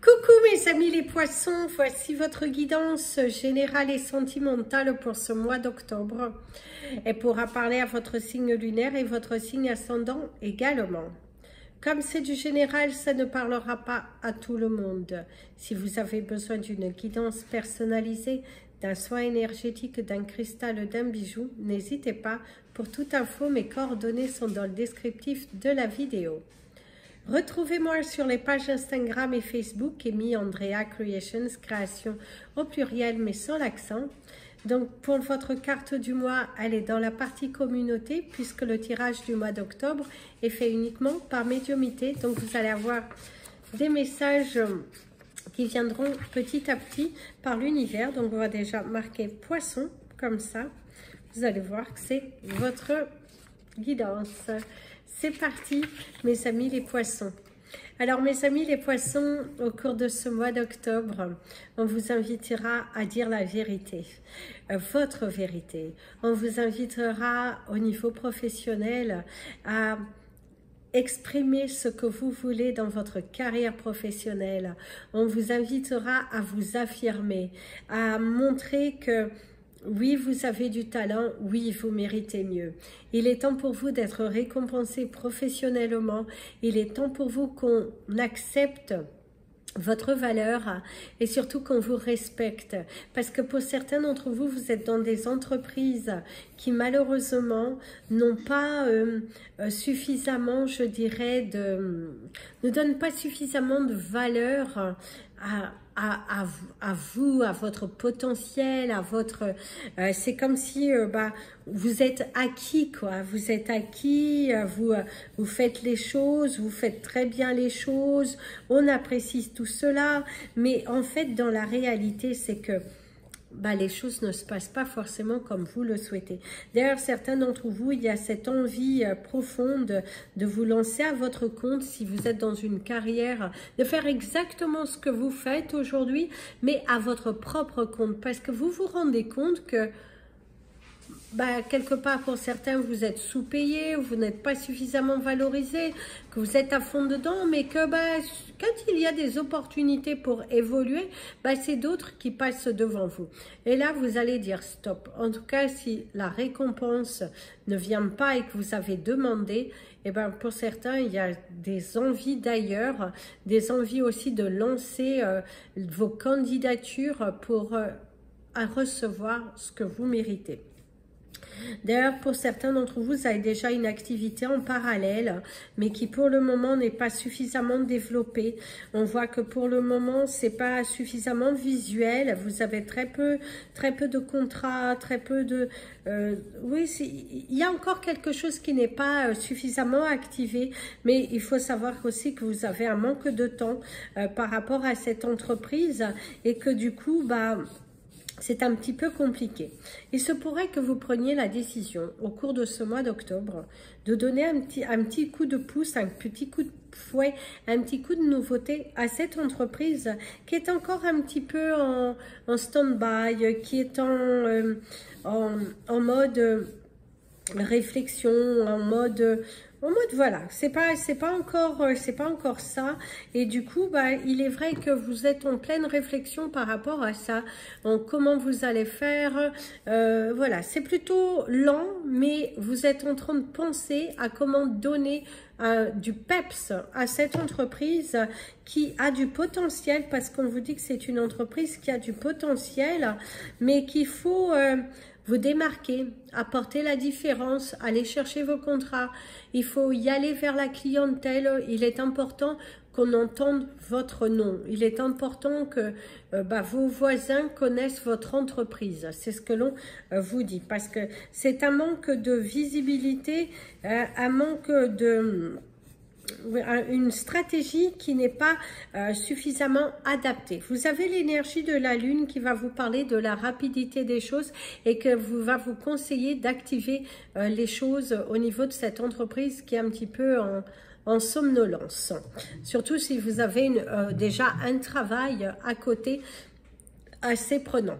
Coucou mes amis les poissons, voici votre guidance générale et sentimentale pour ce mois d'octobre. Elle pourra parler à votre signe lunaire et votre signe ascendant également. Comme c'est du général, ça ne parlera pas à tout le monde. Si vous avez besoin d'une guidance personnalisée, d'un soin énergétique, d'un cristal, d'un bijou, n'hésitez pas. Pour toute info, mes coordonnées sont dans le descriptif de la vidéo. Retrouvez-moi sur les pages Instagram et Facebook, Amy Andrea Creations, création au pluriel mais sans l'accent. Donc pour votre carte du mois, elle est dans la partie communauté puisque le tirage du mois d'octobre est fait uniquement par médiumnité. Donc vous allez avoir des messages qui viendront petit à petit par l'univers. Donc on va déjà marquer poisson comme ça. Vous allez voir que c'est votre guidance. C'est parti, mes amis les poissons. Alors, mes amis les poissons, au cours de ce mois d'octobre, on vous invitera à dire la vérité, votre vérité. On vous invitera au niveau professionnel à exprimer ce que vous voulez dans votre carrière professionnelle. On vous invitera à vous affirmer, à montrer que oui, vous avez du talent, oui, vous méritez mieux. Il est temps pour vous d'être récompensé professionnellement. Il est temps pour vous qu'on accepte votre valeur et surtout qu'on vous respecte. Parce que pour certains d'entre vous, vous êtes dans des entreprises qui malheureusement n'ont pas suffisamment, je dirais, ne donnent pas suffisamment de valeur à vous, à votre potentiel, à votre... c'est comme si vous êtes acquis, quoi. Vous êtes acquis, vous faites les choses, vous faites très bien les choses, on apprécie tout cela, mais en fait, dans la réalité, c'est que les choses ne se passent pas forcément comme vous le souhaitez. D'ailleurs, certains d'entre vous, il y a cette envie profonde de vous lancer à votre compte si vous êtes dans une carrière, de faire exactement ce que vous faites aujourd'hui, mais à votre propre compte. Parce que vous vous rendez compte que quelque part pour certains vous êtes sous-payé, vous n'êtes pas suffisamment valorisé, que vous êtes à fond dedans, mais que quand il y a des opportunités pour évoluer, c'est d'autres qui passent devant vous. Et là vous allez dire stop. En tout cas, si la récompense ne vient pas et que vous avez demandé, pour certains il y a des envies d'ailleurs, des envies aussi de lancer vos candidatures pour recevoir ce que vous méritez. D'ailleurs, pour certains d'entre vous, vous avez déjà une activité en parallèle, mais qui pour le moment n'est pas suffisamment développée. On voit que pour le moment, c'est pas suffisamment visuel. Vous avez très peu de contrats, très peu de... oui, il y a encore quelque chose qui n'est pas suffisamment activé, mais il faut savoir aussi que vous avez un manque de temps par rapport à cette entreprise et que du coup, c'est un petit peu compliqué. Il se pourrait que vous preniez la décision au cours de ce mois d'octobre de donner un petit coup de pouce, un petit coup de fouet, un petit coup de nouveauté à cette entreprise qui est encore un petit peu en stand-by, qui est en mode réflexion, en mode voilà, c'est pas encore ça, et du coup il est vrai que vous êtes en pleine réflexion par rapport à ça, en comment vous allez faire, voilà, c'est plutôt lent, mais vous êtes en train de penser à comment donner du peps à cette entreprise qui a du potentiel, parce qu'on vous dit que c'est une entreprise qui a du potentiel, mais qu'il faut vous démarquer, apporter la différence, aller chercher vos contrats. Il faut y aller vers la clientèle. Il est important qu'on entende votre nom. Il est important que vos voisins connaissent votre entreprise. C'est ce que l'on vous dit. Parce que c'est un manque de visibilité, un manque de... une stratégie qui n'est pas suffisamment adaptée. Vous avez l'énergie de la lune qui va vous parler de la rapidité des choses et que va vous conseiller d'activer les choses au niveau de cette entreprise qui est un petit peu en somnolence. Surtout si vous avez déjà un travail à côté assez prenant.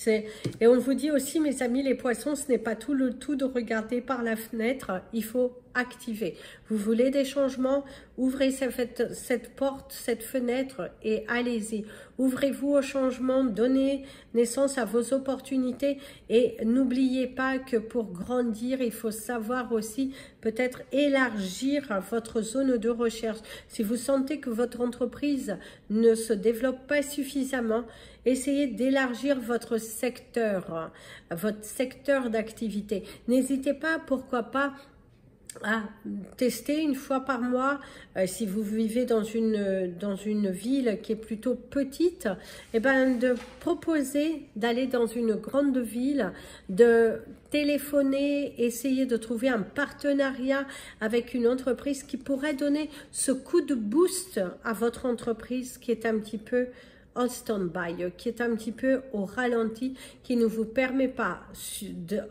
Et on vous dit aussi, mes amis les poissons, ce n'est pas tout le tout de regarder par la fenêtre, il faut activer. Vous voulez des changements, ouvrez cette porte, cette fenêtre et allez-y. Ouvrez-vous au changement, donnez naissance à vos opportunités et n'oubliez pas que pour grandir, il faut savoir aussi peut-être élargir votre zone de recherche. Si vous sentez que votre entreprise ne se développe pas suffisamment, essayez d'élargir votre secteur d'activité. N'hésitez pas, pourquoi pas, à tester une fois par mois, si vous vivez dans une ville qui est plutôt petite, et ben de proposer d'aller dans une grande ville, de téléphoner, essayer de trouver un partenariat avec une entreprise qui pourrait donner ce coup de boost à votre entreprise qui est un petit peu en stand-by, qui est un petit peu au ralenti, qui ne vous permet pas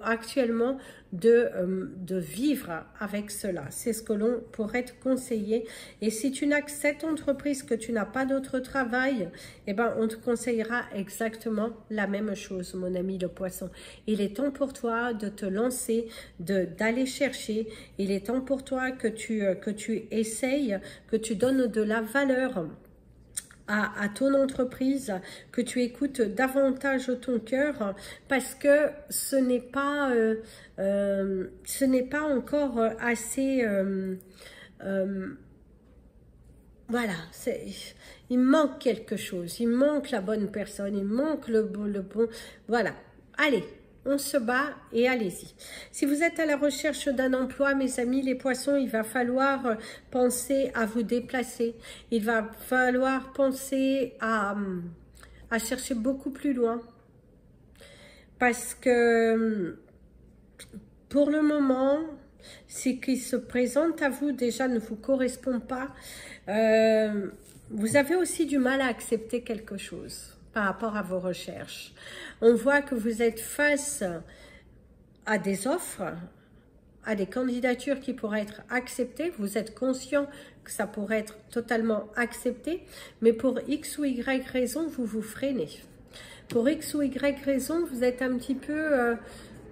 actuellement de vivre avec cela. C'est ce que l'on pourrait te conseiller. Et si tu n'as que cette entreprise, que tu n'as pas d'autre travail, eh ben, on te conseillera exactement la même chose, mon ami le poisson. Il est temps pour toi de te lancer, d'aller chercher. Il est temps pour toi que tu essayes, que tu donnes de la valeur à ton entreprise, que tu écoutes davantage ton cœur, parce que ce n'est pas encore assez... voilà, il manque quelque chose, il manque la bonne personne, il manque le bon... Voilà, allez, on se bat et allez-y. Si vous êtes à la recherche d'un emploi, mes amis, les poissons, il va falloir penser à vous déplacer. Il va falloir penser à chercher beaucoup plus loin. Parce que pour le moment, ce qui se présente à vous déjà ne vous correspond pas. Vous avez aussi du mal à accepter quelque chose par rapport à vos recherches. On voit que vous êtes face à des offres, à des candidatures qui pourraient être acceptées. Vous êtes conscient que ça pourrait être totalement accepté, mais pour X ou Y raison, vous vous freinez. Pour X ou Y raison, vous êtes un petit peu...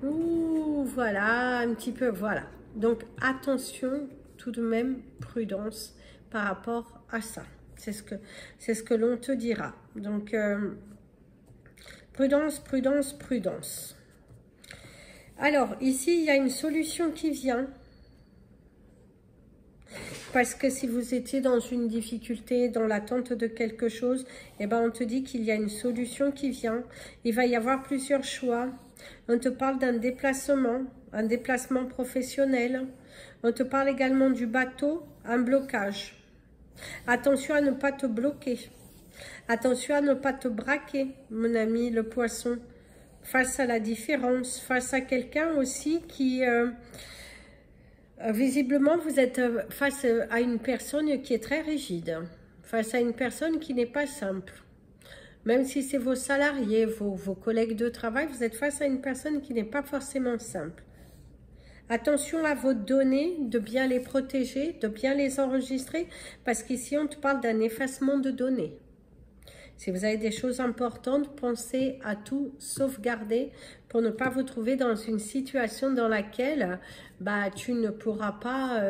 voilà, un petit peu... Voilà. Donc, attention, tout de même, prudence par rapport à ça. C'est ce que l'on te dira. Donc, prudence, prudence, prudence. Alors, ici, il y a une solution qui vient. Parce que si vous étiez dans une difficulté, dans l'attente de quelque chose, eh ben, on te dit qu'il y a une solution qui vient. Il va y avoir plusieurs choix. On te parle d'un déplacement, un déplacement professionnel. On te parle également du bateau, un blocage. Attention à ne pas te bloquer. Attention à ne pas te braquer, mon ami le poisson. Face à la différence, face à quelqu'un aussi qui... visiblement, vous êtes face à une personne qui est très rigide. Face à une personne qui n'est pas simple. Même si c'est vos salariés, vos collègues de travail, vous êtes face à une personne qui n'est pas forcément simple. Attention à vos données, de bien les protéger, de bien les enregistrer, parce qu'ici, on te parle d'un effacement de données. Si vous avez des choses importantes, pensez à tout sauvegarder pour ne pas vous trouver dans une situation dans laquelle bah, tu ne pourras pas...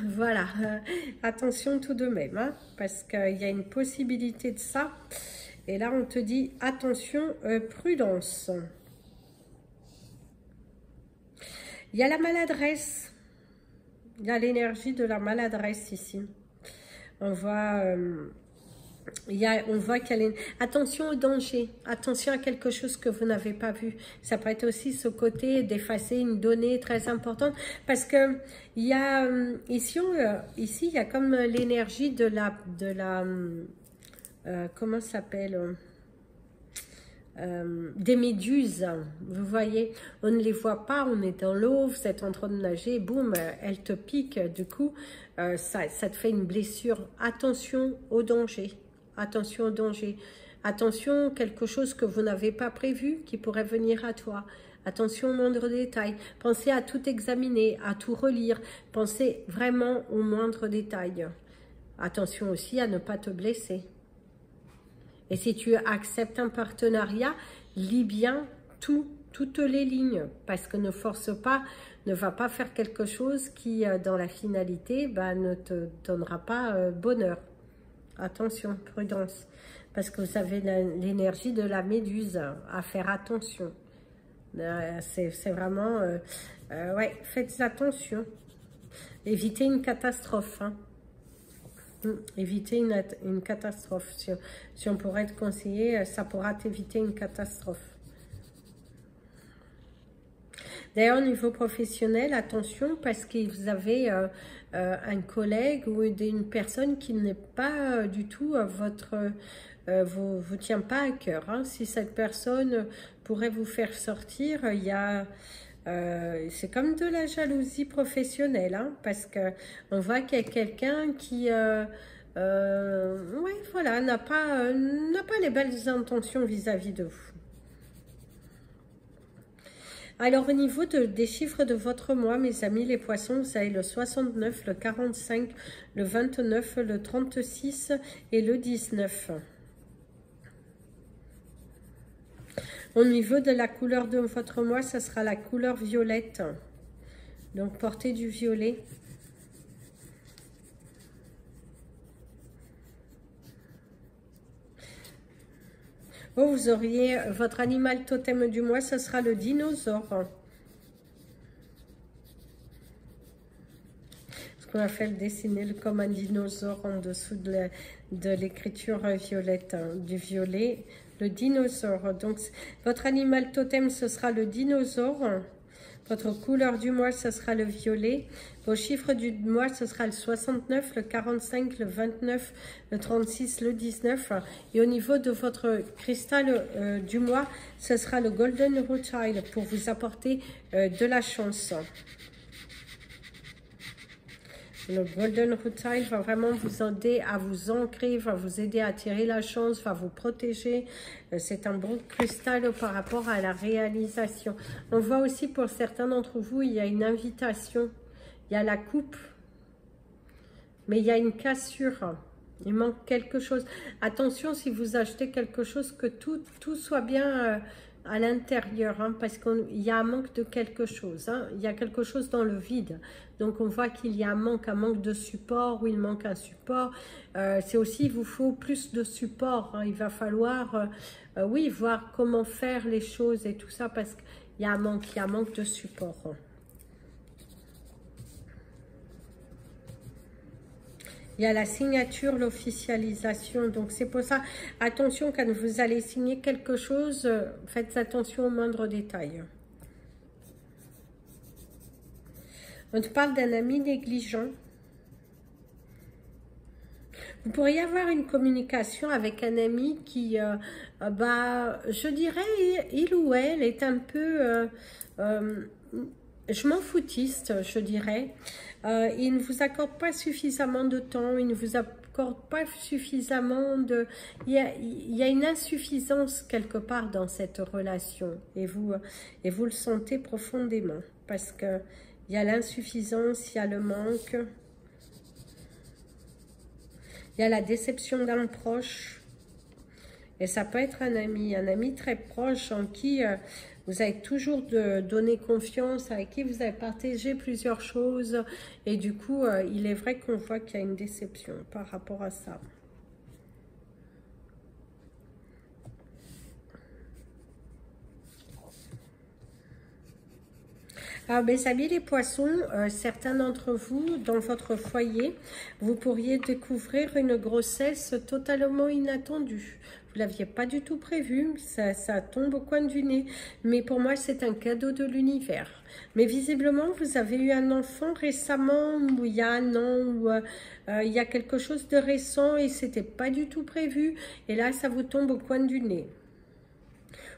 voilà, attention tout de même, hein, parce qu'il y a une possibilité de ça. Et là, on te dit, attention, prudence. Il y a la maladresse. Il y a l'énergie de la maladresse ici. On voit... on voit qu'il y a attention au danger, attention à quelque chose que vous n'avez pas vu. Ça peut être aussi ce côté d'effacer une donnée très importante, parce que il y a ici il y a comme l'énergie de la comment ça s'appelle, des méduses. Vous voyez, on ne les voit pas, on est dans l'eau, vous êtes en train de nager, boum, elle te pique, du coup ça te fait une blessure. Attention au danger. Attention au danger. Attention, quelque chose que vous n'avez pas prévu qui pourrait venir à toi. Attention au moindre détail. Pensez à tout examiner, à tout relire. Pensez vraiment au moindre détail. Attention aussi à ne pas te blesser. Et si tu acceptes un partenariat, lis bien toutes les lignes. Parce que ne force pas ne va pas faire quelque chose qui, dans la finalité, ne te donnera pas bonheur. Attention, prudence. Parce que vous avez l'énergie de la méduse, à faire attention. C'est vraiment... ouais, faites attention. Évitez une catastrophe. Hein. Évitez une catastrophe. Si on pourrait te conseiller, ça pourra t'éviter une catastrophe. D'ailleurs, au niveau professionnel, attention, parce que vous avez un collègue ou une personne qui n'est pas du tout vous tient pas à cœur. Hein. Si cette personne pourrait vous faire sortir, il y a... c'est comme de la jalousie professionnelle, hein, parce que on voit qu'il y a quelqu'un qui, ouais, voilà, n'a pas les belles intentions vis-à-vis de vous. Alors, au niveau des chiffres de votre mois, mes amis, les poissons, vous avez le 69, le 45, le 29, le 36 et le 19. Au niveau de la couleur de votre mois, ça sera la couleur violette. Donc, portez du violet. Oh, vous auriez votre animal totem du mois, ce sera le dinosaure. Ce qu'on va faire dessiner comme un dinosaure en dessous de l'écriture violette, hein, du violet. Le dinosaure. Donc, votre animal totem, ce sera le dinosaure. Votre couleur du mois, ce sera le violet. Vos chiffres du mois, ce sera le 69, le 45, le 29, le 36, le 19. Et au niveau de votre cristal du mois, ce sera le Golden Rothschild pour vous apporter de la chance. Le Golden Rothschild va vraiment vous aider à vous ancrer, va vous aider à attirer la chance, va vous protéger. C'est un bon cristal par rapport à la réalisation. On voit aussi pour certains d'entre vous, il y a une invitation. Il y a la coupe, mais il y a une cassure. Il manque quelque chose. Attention, si vous achetez quelque chose, que tout soit bien à l'intérieur, hein, parce qu'il y a un manque de quelque chose. Hein. Il y a quelque chose dans le vide. Donc, on voit qu'il y a un manque de support, ou il manque un support. C'est aussi, il vous faut plus de support. Hein. Il va falloir, oui, voir comment faire les choses et tout ça, parce qu'il y a un manque de support. Hein. Il y a la signature, l'officialisation. Donc, c'est pour ça, attention, quand vous allez signer quelque chose, faites attention aux moindres détails. On te parle d'un ami négligent. Vous pourriez avoir une communication avec un ami qui, je dirais, il ou elle est un peu... je m'en foutiste, je dirais. Il ne vous accorde pas suffisamment de temps, il ne vous accorde pas suffisamment de... Il y a une insuffisance quelque part dans cette relation, et vous le sentez profondément, parce que il y a l'insuffisance, il y a le manque, il y a la déception d'un proche, et ça peut être un ami très proche en qui... vous avez toujours donné confiance, avec qui vous avez partagé plusieurs choses. Et du coup, il est vrai qu'on voit qu'il y a une déception par rapport à ça. Alors, mes amis les poissons, certains d'entre vous, dans votre foyer, vous pourriez découvrir une grossesse totalement inattendue. Vous ne l'aviez pas du tout prévu, ça tombe au coin du nez. Mais pour moi, c'est un cadeau de l'univers. Mais visiblement, vous avez eu un enfant récemment, ou il y a un an, ou il y a quelque chose de récent et ce n'était pas du tout prévu. Et là, ça vous tombe au coin du nez.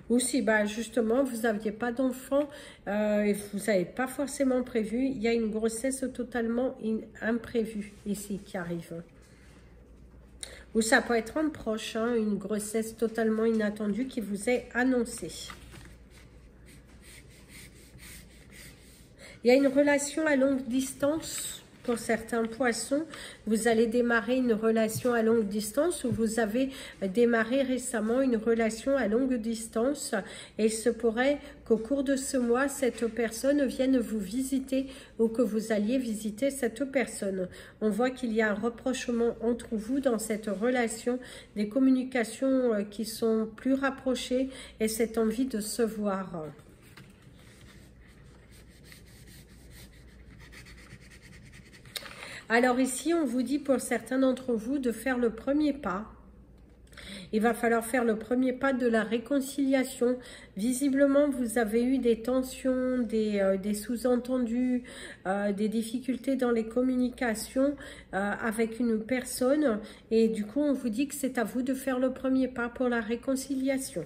Ou si justement vous n'aviez pas d'enfant et vous n'avez pas forcément prévu, il y a une grossesse totalement imprévue ici qui arrive. Ou ça peut être un proche, hein, une grossesse totalement inattendue qui vous est annoncée. Il y a une relation à longue distance pour certains poissons, vous allez démarrer une relation à longue distance ou vous avez démarré récemment une relation à longue distance et il se pourrait qu'au cours de ce mois, cette personne vienne vous visiter ou que vous alliez visiter cette personne. On voit qu'il y a un rapprochement entre vous dans cette relation, des communications qui sont plus rapprochées et cette envie de se voir. Alors ici, on vous dit pour certains d'entre vous de faire le premier pas. Il va falloir faire le premier pas de la réconciliation. Visiblement, vous avez eu des tensions, des sous-entendus, des difficultés dans les communications avec une personne. Et du coup, on vous dit que c'est à vous de faire le premier pas pour la réconciliation.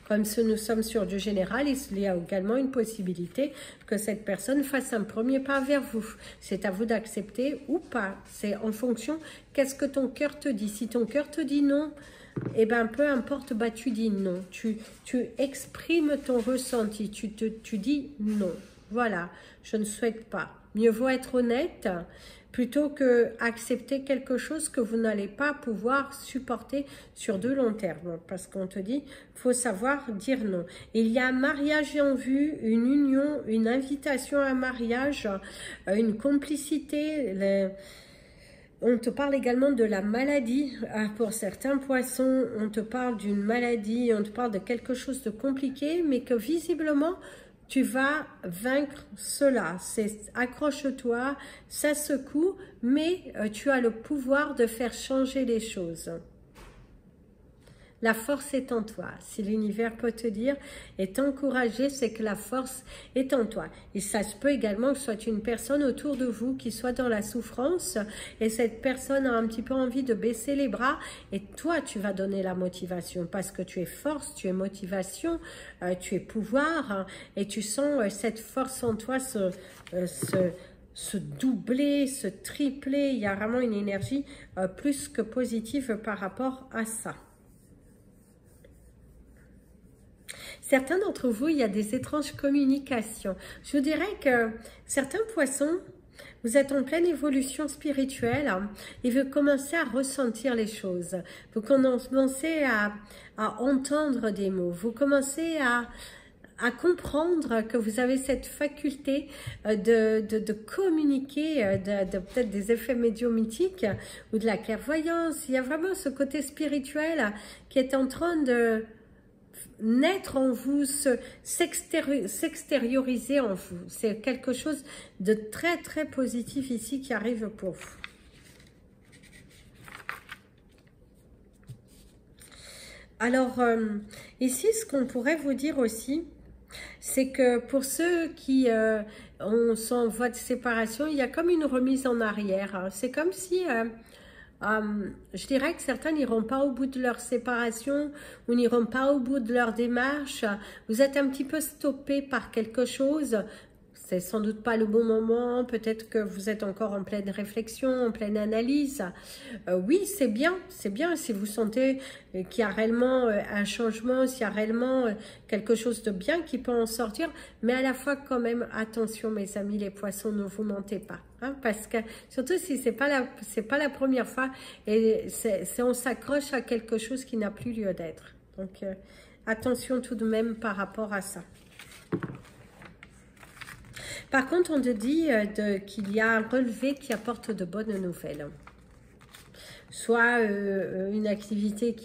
Comme nous sommes sur du général, il y a également une possibilité que cette personne fasse un premier pas vers vous. C'est à vous d'accepter ou pas. C'est en fonction, qu'est-ce que ton cœur te dit. Si ton cœur te dit non, eh bien, peu importe, bah, tu dis non. Tu exprimes ton ressenti. Tu dis non. Voilà, je ne souhaite pas. Mieux vaut être honnête plutôt que accepter quelque chose que vous n'allez pas pouvoir supporter sur de long terme. Parce qu'on te dit, faut savoir dire non. Il y a un mariage en vue, une union, une invitation à un mariage, une complicité. On te parle également de la maladie. Pour certains poissons, on te parle d'une maladie, on te parle de quelque chose de compliqué, mais que visiblement, tu vas vaincre cela. Accroche-toi, ça secoue, mais tu as le pouvoir de faire changer les choses. La force est en toi. Si l'univers peut te dire et t'encourager, c'est que la force est en toi. Et ça se peut également que ce soit une personne autour de vous qui soit dans la souffrance et cette personne a un petit peu envie de baisser les bras et toi, tu vas donner la motivation parce que tu es force, tu es motivation, tu es pouvoir hein, et tu sens cette force en toi se doubler, se tripler. Il y a vraiment une énergie plus que positive par rapport à ça. Certains d'entre vous, il y a des étranges communications. Je vous dirais que certains poissons, vous êtes en pleine évolution spirituelle et vous commencez à ressentir les choses. Vous commencez à entendre des mots. Vous commencez à comprendre que vous avez cette faculté de communiquer, peut-être des effets médiumnitiques ou de la clairvoyance. Il y a vraiment ce côté spirituel qui est en train de naître en vous, s'extérioriser en vous. C'est quelque chose de très très positif ici qui arrive pour vous. Alors, ici, ce qu'on pourrait vous dire aussi, c'est que pour ceux qui sont en voie de séparation, il y a comme une remise en arrière. C'est comme si... je dirais que certains n'iront pas au bout de leur séparation ou n'iront pas au bout de leur démarche. Vous êtes un petit peu stoppé par quelque chose. C'est sans doute pas le bon moment. Peut-être que vous êtes encore en pleine réflexion, en pleine analyse. Oui, c'est bien si vous sentez qu'il y a réellement un changement, s'il y a réellement quelque chose de bien qui peut en sortir. Mais à la fois quand même, attention mes amis, les poissons, ne vous mentez pas. Hein, parce que surtout si c'est pas la première fois et on s'accroche à quelque chose qui n'a plus lieu d'être. Donc attention tout de même par rapport à ça. Par contre, on te dit qu'il y a un relevé qui apporte de bonnes nouvelles. Soit une activité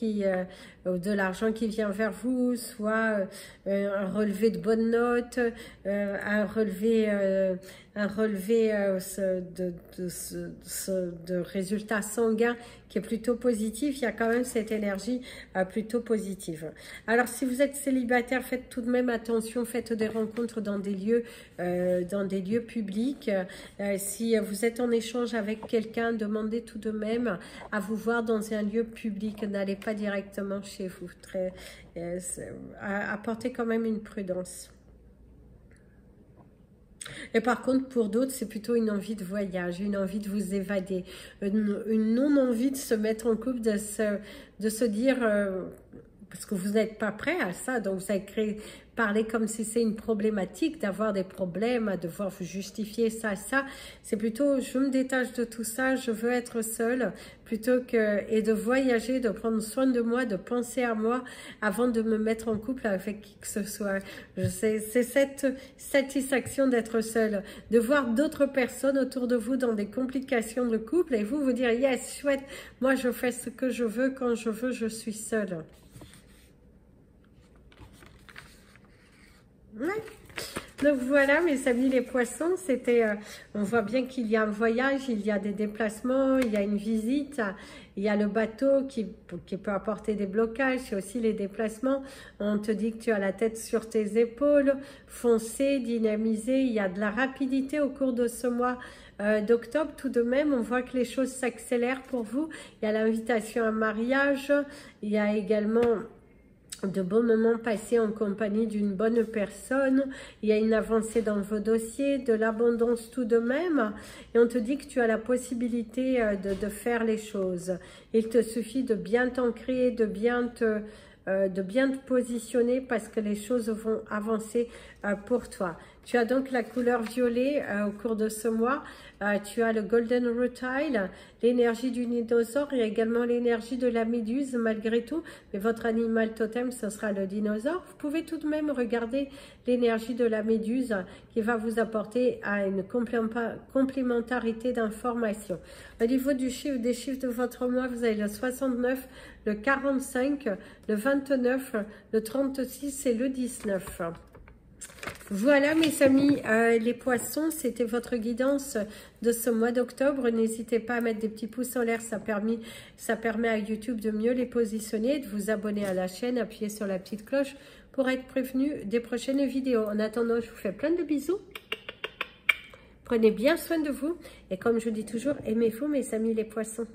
de l'argent qui vient vers vous, soit un relevé de bonnes notes, un relevé de résultats sanguins qui est plutôt positif. Il y a quand même cette énergie plutôt positive. Alors, si vous êtes célibataire, faites tout de même attention, faites des rencontres dans des lieux publics. Si vous êtes en échange avec quelqu'un, demandez tout de même à vous voir dans un lieu public. N'allez pas directement chez vous. Apportez quand même une prudence. Et par contre, pour d'autres, c'est plutôt une envie de voyage, une envie de vous évader, une non-envie de se mettre en couple, de se dire parce que vous n'êtes pas prêt à ça, donc vous avez parler comme si c'est une problématique, d'avoir des problèmes, à devoir vous justifier ça, c'est plutôt je me détache de tout ça, je veux être seule, plutôt que, et de voyager, de prendre soin de moi, de penser à moi, avant de me mettre en couple avec qui que ce soit. C'est cette satisfaction d'être seule, de voir d'autres personnes autour de vous dans des complications de couple, et vous dire, yes, chouette, moi je fais ce que je veux, quand je veux, je suis seule. Ouais. Donc voilà mes amis les poissons, c'était, on voit bien qu'il y a un voyage, il y a des déplacements, il y a une visite, il y a le bateau qui peut apporter des blocages, il y a aussi les déplacements. On te dit que tu as la tête sur tes épaules, foncé, dynamisé, il y a de la rapidité au cours de ce mois d'octobre. Tout de même, on voit que les choses s'accélèrent pour vous. Il y a l'invitation à un mariage, il y a également de bons moments passés en compagnie d'une bonne personne, il y a une avancée dans vos dossiers, de l'abondance tout de même, et on te dit que tu as la possibilité de faire les choses. Il te suffit de bien t'ancrer, de bien te positionner parce que les choses vont avancer pour toi. Tu as donc la couleur violet au cours de ce mois. Tu as le Golden Rutile, l'énergie du dinosaure. Il y a également l'énergie de la méduse malgré tout. Mais votre animal totem, ce sera le dinosaure. Vous pouvez tout de même regarder l'énergie de la méduse qui va vous apporter à une complémentarité d'informations. Au niveau des chiffres de votre mois, vous avez le 69, le 45, le 29, le 36 et le 19. Voilà mes amis, les poissons, c'était votre guidance de ce mois d'octobre. N'hésitez pas à mettre des petits pouces en l'air, ça permet à YouTube de mieux les positionner, de vous abonner à la chaîne, appuyer sur la petite cloche pour être prévenu des prochaines vidéos. En attendant, je vous fais plein de bisous. Prenez bien soin de vous et comme je dis toujours, aimez-vous mes amis les poissons.